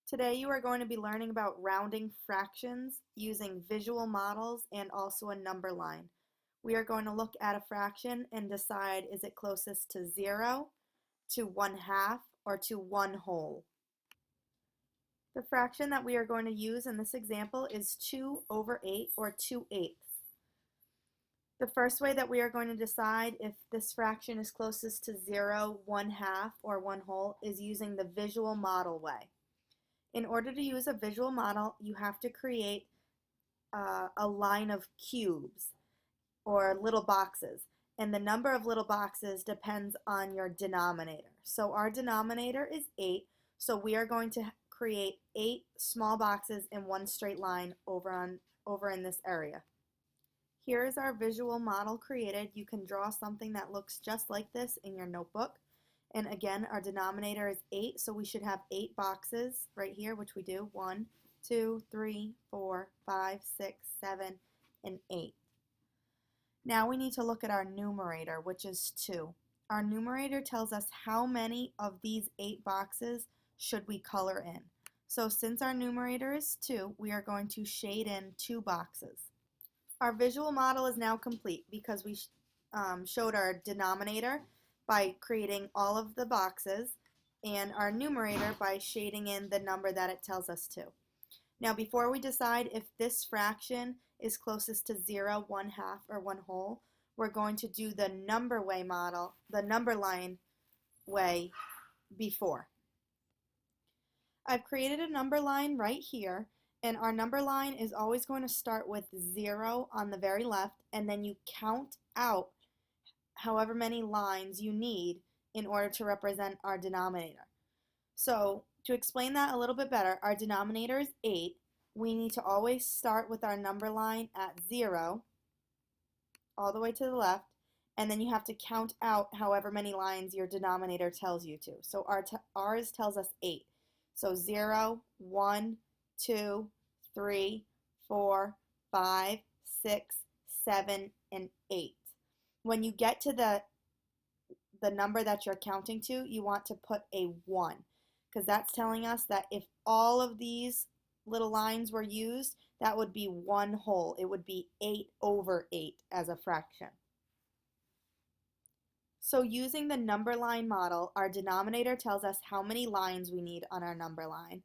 Today you are going to be learning about rounding fractions using visual models and also a number line. We are going to look at a fraction and decide is it closest to 0, to 1/2, or to 1 whole. The fraction that we are going to use in this example is 2/8 or 2/8. The first way that we are going to decide if this fraction is closest to 0, 1/2, or 1 whole is using the visual model way. In order to use a visual model, you have to create a line of cubes or little boxes. And the number of little boxes depends on your denominator. So our denominator is 8, so we are going to create 8 small boxes in one straight line over in this area. Here is our visual model created. You can draw something that looks just like this in your notebook. And again, our denominator is 8, so we should have 8 boxes right here, which we do. 1, 2, 3, 4, 5, 6, 7, and 8. Now we need to look at our numerator, which is 2. Our numerator tells us how many of these 8 boxes should we color in. So since our numerator is 2, we are going to shade in 2 boxes. Our visual model is now complete because we showed our denominator by creating all of the boxes and our numerator by shading in the number that it tells us to. Now before we decide if this fraction is closest to 0, 1/2, or 1 whole, we're going to do the number line way before. I've created a number line right here, and our number line is always going to start with 0 on the very left, and then you count out however many lines you need in order to represent our denominator. So to explain that a little bit better, our denominator is 8. We need to always start with our number line at 0 all the way to the left, and then you have to count out however many lines your denominator tells you to. So ours tells us 8. So 0, 1, 2, 3, 4, 5, 6, 7, and 8. When you get to the number that you're counting to, you want to put a 1, because that's telling us that if all of these little lines were used, that would be 1 whole. It would be 8/8 as a fraction. So using the number line model, our denominator tells us how many lines we need on our number line,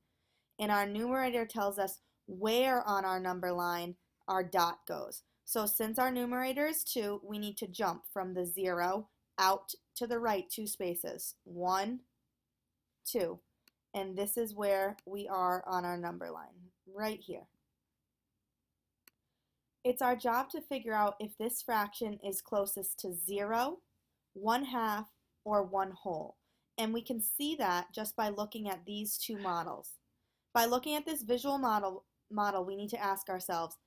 and our numerator tells us where on our number line our dot goes. So since our numerator is 2, we need to jump from the 0 out to the right 2 spaces. 1, 2. And this is where we are on our number line, right here. It's our job to figure out if this fraction is closest to 0, 1/2, or 1 whole. And we can see that just by looking at these 2 models. By looking at this visual model, we need to ask ourselves,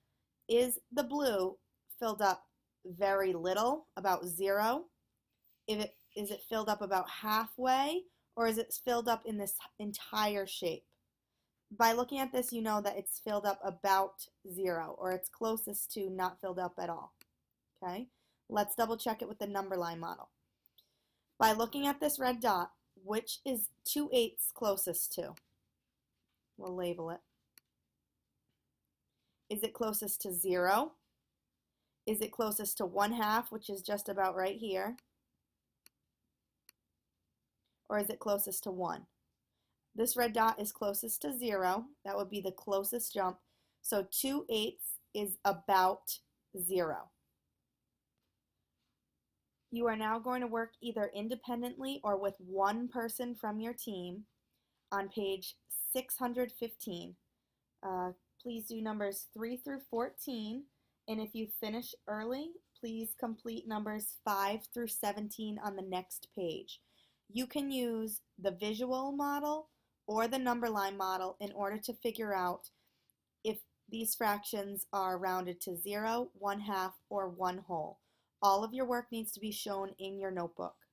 is the blue filled up very little, about 0? Is it filled up about halfway, or is it filled up in this entire shape? By looking at this, you know that it's filled up about 0, or it's closest to not filled up at all. Okay? Let's double check it with the number line model. By looking at this red dot, which is 2/8 closest to? We'll label it. Is it closest to 0? Is it closest to 1/2, which is just about right here? Or is it closest to 1? This red dot is closest to 0. That would be the closest jump. So 2/8 is about 0. You are now going to work either independently or with one person from your team on page 615. Please do numbers 3 through 14, and if you finish early, please complete numbers 5 through 17 on the next page. You can use the visual model or the number line model in order to figure out if these fractions are rounded to 0, 1/2, or 1 whole. All of your work needs to be shown in your notebook.